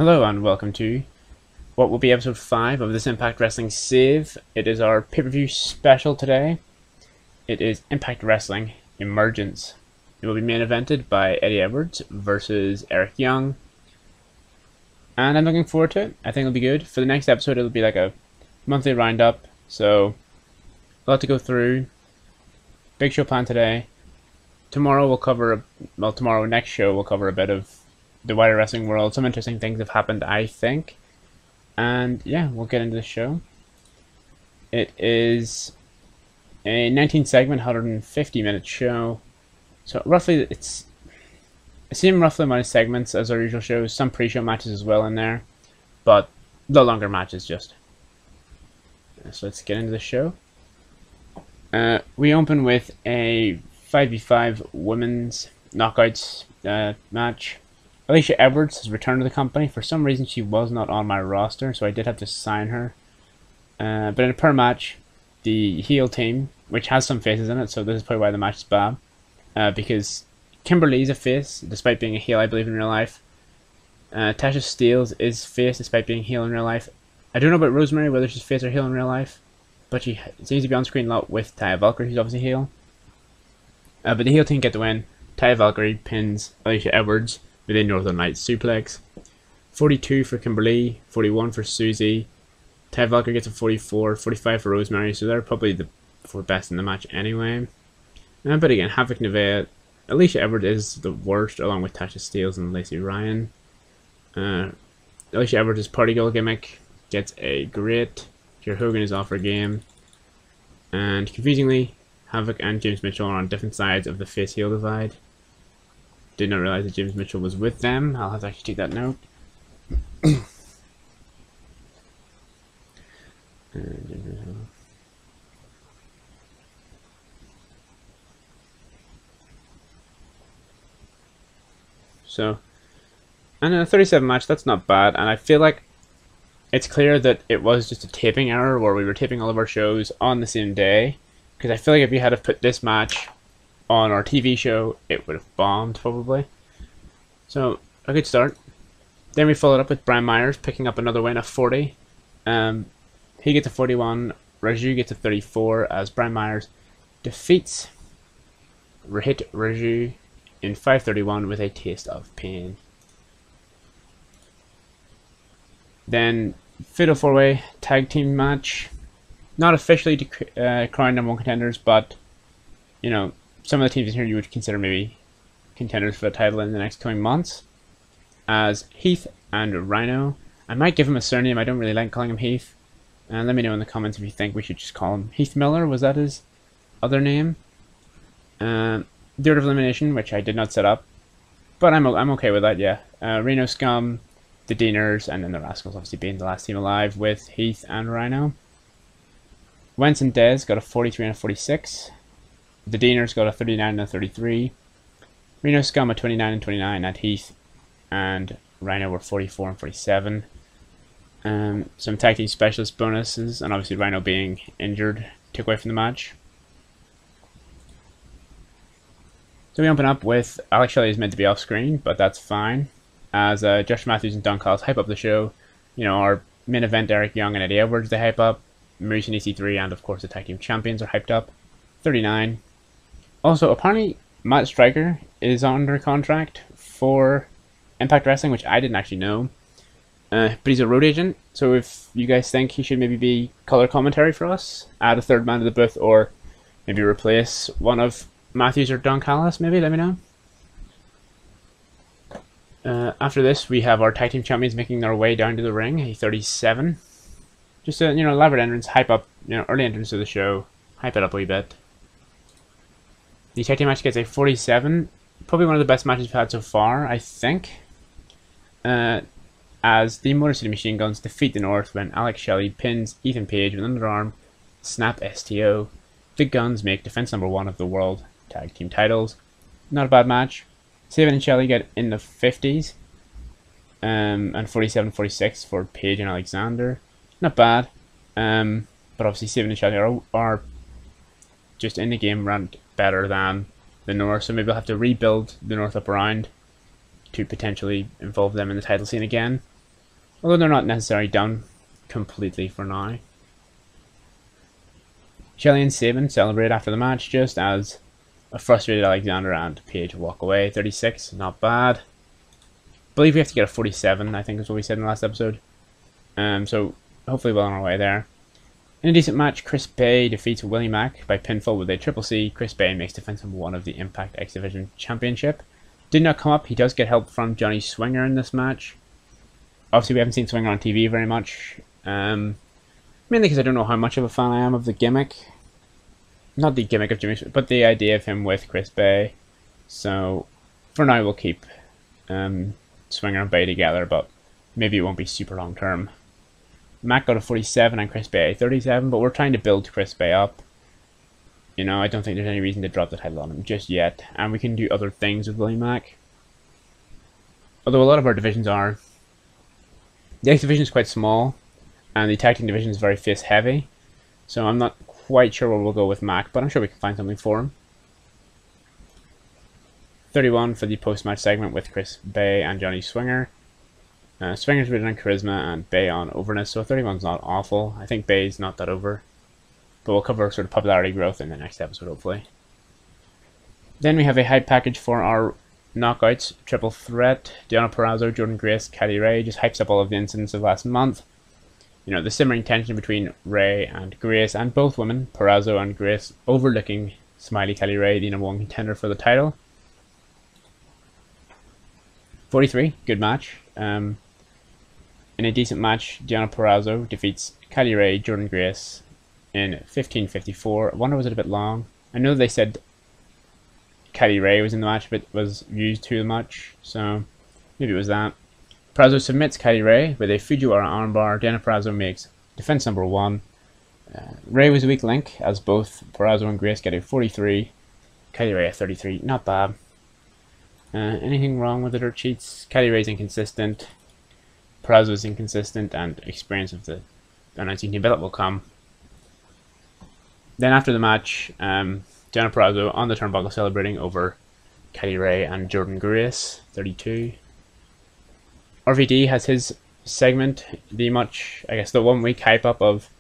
Hello and welcome to what will be episode 5 of this Impact Wrestling save. It is our pay-per-view special today. It is Impact Wrestling Emergence. It will be main evented by Eddie Edwards versus Eric Young. And I'm looking forward to it. I think it'll be good. For the next episode it'll be like a monthly roundup. So a lot to go through. Big show plan today. Tomorrow we'll cover, next show we'll cover a bit of the wider wrestling world. Some interesting things have happened, I think. And yeah, we'll get into the show. It is a 19 segment, 150 minute show. So roughly it's the same roughly amount of segments as our usual shows. Some pre-show matches as well in there. But the longer matches just. So let's get into the show. We open with a 5v5 women's knockouts match. Alicia Edwards has returned to the company. For some reason she was not on my roster, so I did have to sign her. But in a per match, the heel team, which has some faces in it, so this is probably why the match is bad. Because Kimberly's a face, despite being a heel, I believe, in real life. Tasha Steelz is face, despite being heel in real life. I don't know about Rosemary, whether she's face or heel in real life. But she seems to be on screen a lot with Taya Valkyrie, who's obviously heel. But the heel team get the win. Taya Valkyrie pins Alicia Edwards with a Northern Lights suplex. 42 for Kimberly, 41 for Susie. Taya Valkyrie gets a 44, 45 for Rosemary, so they're probably the 4 best in the match anyway. But again, Havoc Nevaeh, Alicia Edwards is the worst, along with Tasha Steelz and Lacey Ryan. Alicia Edwards' party girl gimmick gets a great. Jer Hogan is off her game. And confusingly, Havoc and James Mitchell are on different sides of the face-heel divide. Did not realize that James Mitchell was with them. I'll have to actually take that note. So, and in a 37 match, that's not bad. And I feel like it's clear that it was just a taping error where we were taping all of our shows on the same day. Because I feel like if you had to put this match on our TV show, it would have bombed probably. So a good start. Then we followed up with Brian Myers picking up another win of 40. He gets a 41. Raju gets a 34 as Brian Myers defeats Rohit Raju in 5:31 with a taste of pain. Then Fatal 4-Way tag team match. Not officially crowned number 1 contenders, but you know, some of the teams in here you would consider maybe contenders for the title in the next coming months. As Heath and Rhino. I might give him a surname, I don't really like calling him Heath. And let me know in the comments if you think we should just call him Heath Miller, was that his other name? The Order of Elimination, which I did not set up. But I'm okay with that, yeah. Reno Scum, the Deaners, and then the Rascals obviously being the last team alive with Heath and Rhino. Wentz and Dez got a 43 and a 46. The Deaners got a 39 and a 33. Reno Scum a 29 and 29 at Heath. And Rhino were 44 and 47. Some tag team specialist bonuses, and obviously Rhino being injured took away from the match. So we open up with Alex Shelley is meant to be off screen, but that's fine. As Josh Matthews and Don Callis hype up the show. You know, our main event, Eric Young and Eddie Edwards, they hype up. Moose and EC3 and of course the tag team champions are hyped up. 39. Also, apparently Matt Striker is under contract for Impact Wrestling, which I didn't actually know. But he's a road agent, so if you guys think he should maybe be color commentary for us, add a third man to the booth, or maybe replace one of Matthews or Don Callis, maybe, let me know. After this, we have our tag team champions making their way down to the ring, a 37. Just a, elaborate entrance, hype up, early entrance to the show, hype it up a wee bit. The tag team match gets a 47, probably one of the best matches we've had so far, I think. As the Motor City Machine Guns defeat the North when Alex Shelley pins Ethan Page with an underarm, snap STO. The Guns make defense number 1 of the World Tag Team titles. Not a bad match. Sabin and Shelley get in the 50s, and 47-46 for Page and Alexander. Not bad, but obviously Sabin and Shelley are just in the game ranked better than the North, so maybe we'll have to rebuild the North up around to potentially involve them in the title scene again. although they're not necessarily done completely for now. Shelly and Sabin celebrate after the match just as a frustrated Alexander and Paige walk away. 36, not bad. I believe we have to get a 47, I think is what we said in the last episode. So hopefully we're on our way there. In a decent match, Chris Bay defeats Willie Mack by pinfall with a Triple C. Chris Bay makes defense number 1 of the Impact X Division Championship. Did not come up. He does get help from Johnny Swinger in this match. Obviously, we haven't seen Swinger on TV very much. Mainly because I don't know how much of a fan I am of the gimmick. Not the gimmick of Jimmy, but the idea of him with Chris Bay. So, for now, we'll keep Swinger and Bay together, but maybe it won't be super long term. Mac got a 47 and Chris Bay a 37, but we're trying to build Chris Bay up. You know, I don't think there's any reason to drop the title on him just yet, and we can do other things with Willie Mack. Although a lot of our divisions are. The X division is quite small, and the tag team division is very face heavy, so I'm not quite sure where we'll go with Mac, but I'm sure we can find something for him. 31 for the post-match segment with Chris Bay and Johnny Swinger. Swinger's rated on charisma and Bay on overness, so 31's not awful. I think Bay's not that over. But we'll cover sort of popularity growth in the next episode, hopefully. Then we have a hype package for our knockouts. Triple threat. Deonna Purrazzo, Jordynne Grace, Kylie Ray. Just hypes up all of the incidents of last month. You know, the simmering tension between Ray and Grace, and both women, Purrazzo and Grace, overlooking Smiley Kylie Ray, the #1 contender for the title. 43, good match. In a decent match, Deonna Purrazzo defeats Kylie Ray, Jordynne Grace in 15:54. I wonder, was it a bit long? I know they said Kylie Ray was in the match, but was used too much, so maybe it was that. Purrazzo submits Kylie Ray with a Fujiwara armbar. Deonna Purrazzo makes defense number 1. Ray was a weak link, as both Purrazzo and Grace get a 43. Kylie Ray a 33, not bad. Anything wrong with the dirt sheets? Kylie Ray's inconsistent. Purrazzo's inconsistent, and experience of the announcing team, but that will come. Then after the match, Deonna Purrazzo on the turnbuckle celebrating over Kylie Ray and Jordynne Grace, 32. RVD has his segment, the 1 week hype up of,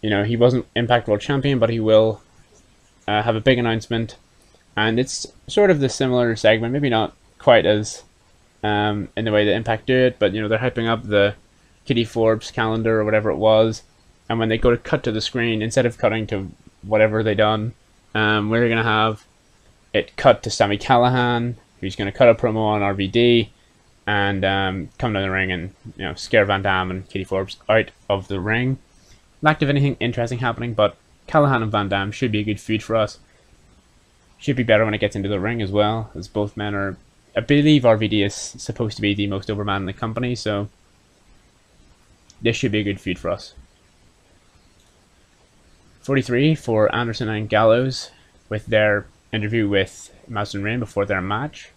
you know, he wasn't Impact World Champion, but he will have a big announcement. And it's sort of the similar segment, maybe not quite as in the way that Impact do it, but you know, they're hyping up the Kitty Forbes calendar or whatever it was, and when they go to cut to the screen, instead of cutting to whatever they done, we're gonna have it cut to Sami Callihan, who's gonna cut a promo on RVD and come down the ring and, you know, scare Van Dam and Kitty Forbes out of the ring. Lack of anything interesting happening, but Callihan and Van Dam should be a good feud for us. Should be better when it gets into the ring as well, as both men are. I believe RVD is supposed to be the most over man in the company, so this should be a good feud for us. 43 for Anderson and Gallows with their interview with Madison Rayne before their match.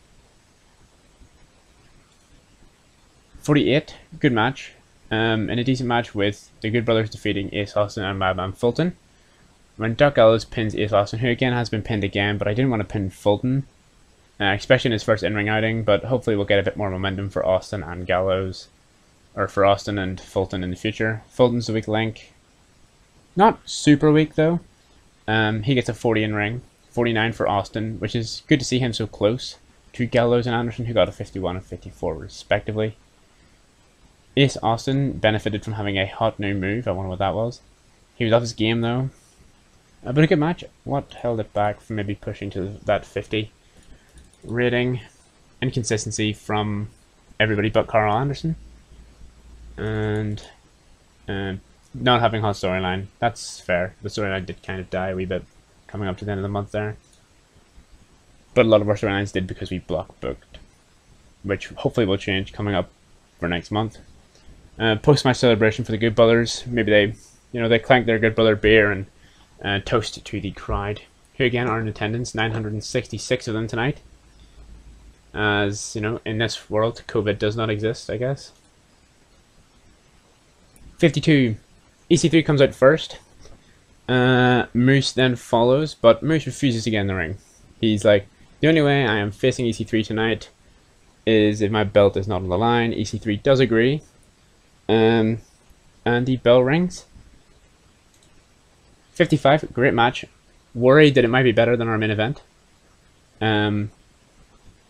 48, good match. In a decent match with the Good Brothers defeating Ace Austin and Madman Fulton. When Doc Gallows pins Ace Austin, who again has been pinned again, but I didn't want to pin Fulton, especially in his first in-ring outing, but hopefully we'll get a bit more momentum for Austin and Gallows, or for Austin and Fulton in the future. Fulton's a weak link. Not super weak though. He gets a 40 in-ring, 49 for Austin, which is good to see him so close to Gallows and Anderson, who got a 51 and 54 respectively. Ace Austin benefited from having a hot new move. I wonder what that was. He was off his game though. But a good match. What held it back from maybe pushing to that 50 rating? Inconsistency from everybody but Carl Anderson. And not having a hot storyline. That's fair. The storyline did kind of die a wee bit coming up to the end of the month there. But a lot of our storylines did because we block booked, which hopefully will change coming up for next month. Post-match celebration for the Good Brothers. Maybe they clank their Good Brother beer and toast to the crowd, who again are in attendance, 966 of them tonight. As, you know, in this world, COVID does not exist, I guess. 52. EC3 comes out first. Moose then follows, but Moose refuses to get in the ring. He's like, the only way I am facing EC3 tonight is if my belt is not on the line. EC3 does agree. And the bell rings. 55, great match. Worried that it might be better than our main event. In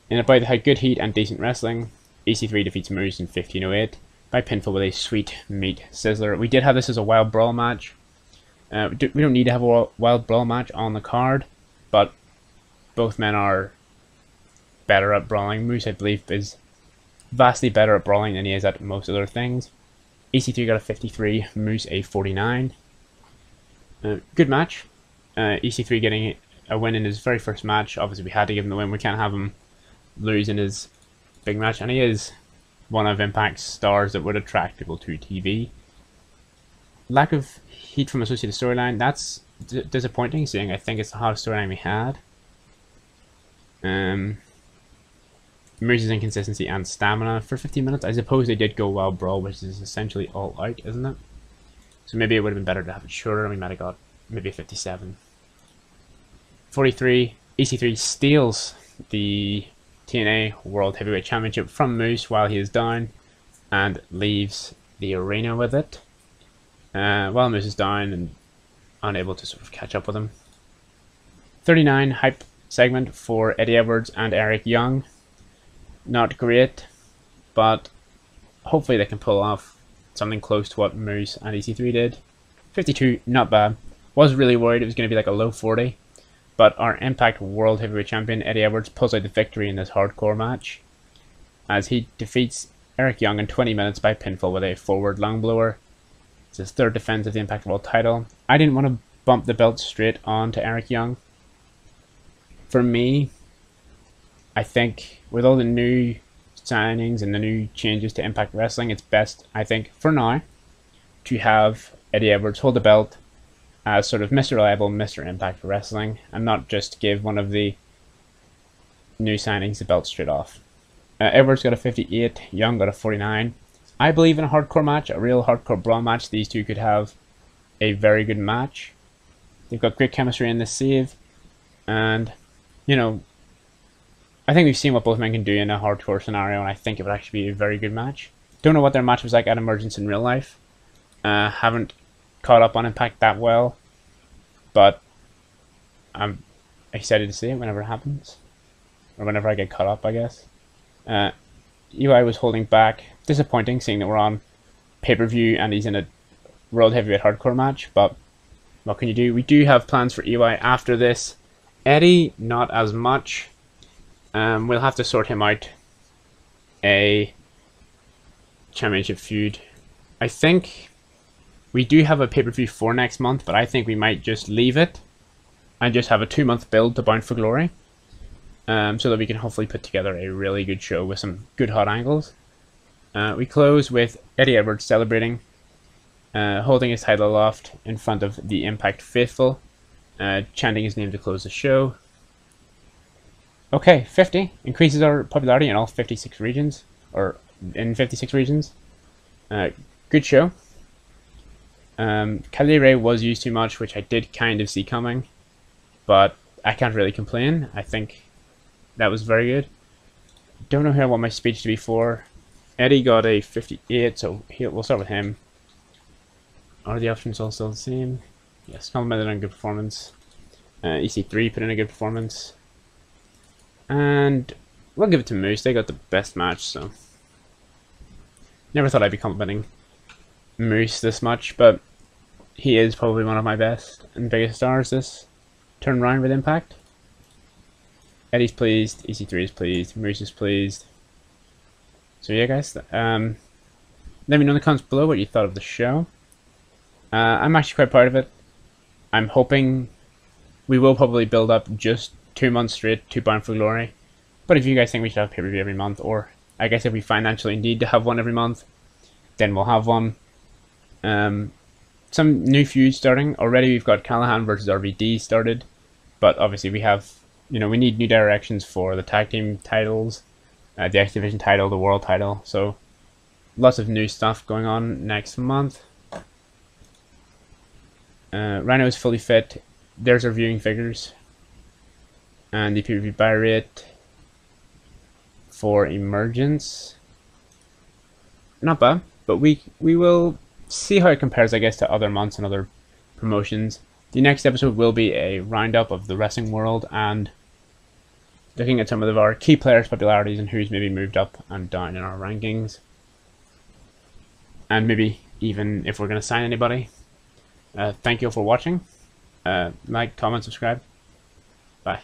a bout that had good heat and decent wrestling, EC3 defeats Moose in 15:08 by pinfall with a sweet meat sizzler. We did have this as a wild brawl match. We don't need to have a wild brawl match on the card, but both men are better at brawling. Moose, I believe, is vastly better at brawling than he is at most other things. EC3 got a 53, Moose a 49. Good match. EC3 getting a win in his very first match. Obviously, we had to give him the win. We can't have him lose in his big match, and he is one of Impact's stars that would attract people to TV. Lack of heat from associated storyline, that's disappointing, seeing I think it's the hottest storyline we had. Moose's inconsistency and stamina for 15 minutes. I suppose they did go wild brawl, which is essentially all out, isn't it? So maybe it would have been better to have it shorter. We might have got maybe a 57. 43, EC3 steals the TNA World Heavyweight Championship from Moose while he is down and leaves the arena with it. While Moose is down and unable to sort of catch up with him. 39, hype segment for Eddie Edwards and Eric Young. Not great, but hopefully they can pull off something close to what Moose and EC3 did. 52, not bad. Was really worried it was going to be like a low 40, but our Impact World Heavyweight Champion Eddie Edwards pulls out the victory in this hardcore match as he defeats Eric Young in 20 minutes by pinfall with a forward lung blower. It's his third defense of the Impact World title. I didn't want to bump the belt straight on to Eric Young. For me, I think with all the new signings and the new changes to Impact Wrestling, it's best, I think, for now, to have Eddie Edwards hold the belt as sort of Mr. Reliable, Mr. Impact Wrestling, and not just give one of the new signings the belt straight off. Edwards got a 58, Young got a 49. I believe in a hardcore match, a real hardcore brawl match, these two could have a very good match. They've got great chemistry in this save, and, you know, I think we've seen what both men can do in a hardcore scenario, and I think it would actually be a very good match. Don't know what their match was like at Emergence in real life. Haven't caught up on Impact that well, but I'm excited to see it whenever it happens, or whenever I get caught up, I guess. EY was holding back. Disappointing, seeing that we're on pay-per-view and he's in a World Heavyweight Hardcore match, but what can you do? We do have plans for EY after this. Eddie, not as much. We'll have to sort him out a championship feud. I think we do have a pay-per-view for next month, but I think we might just leave it and just have a 2-month build to Bound for Glory, so that we can hopefully put together a really good show with some good hot angles. We close with Eddie Edwards celebrating, holding his title aloft in front of the Impact faithful, chanting his name to close the show. Okay, 50 increases our popularity in all 56 regions, or in 56 regions. Good show. Kylie Ray was used too much, which I did kind of see coming, but I can't really complain. I think that was very good. Don't know who I want my speech to be for. Eddie got a 58, so we'll start with him. Are the options all still the same? Yes, complimented on a good performance. EC3 put in a good performance. And we'll give it to Moose. They got the best match, so never thought I'd be complimenting Moose this much, but he is probably one of my best and biggest stars this turn around with Impact. Eddie's pleased, EC3 is pleased, Moose is pleased. So yeah, guys, let me know in the comments below what you thought of the show. I'm actually quite proud of it. I'm hoping we will probably build up just 2 months straight to Bound for Glory. But if you guys think we should have pay-per-view every month, or I guess if we financially need to have one every month, then we'll have one. Some new feuds starting. Already we've got Callahan versus RVD started, but obviously we have, we need new directions for the tag team titles, the X Division title, the world title, so lots of new stuff going on next month. Rhino is fully fit. There's our viewing figures. And the PPV buy rate for Emergence. Not bad. but we will see how it compares, I guess, to other months and other promotions. The next episode will be a roundup of the wrestling world and looking at some of our key players' popularities and who's maybe moved up and down in our rankings. And maybe even if we're going to sign anybody. Thank you for watching. Like, comment, subscribe. Bye.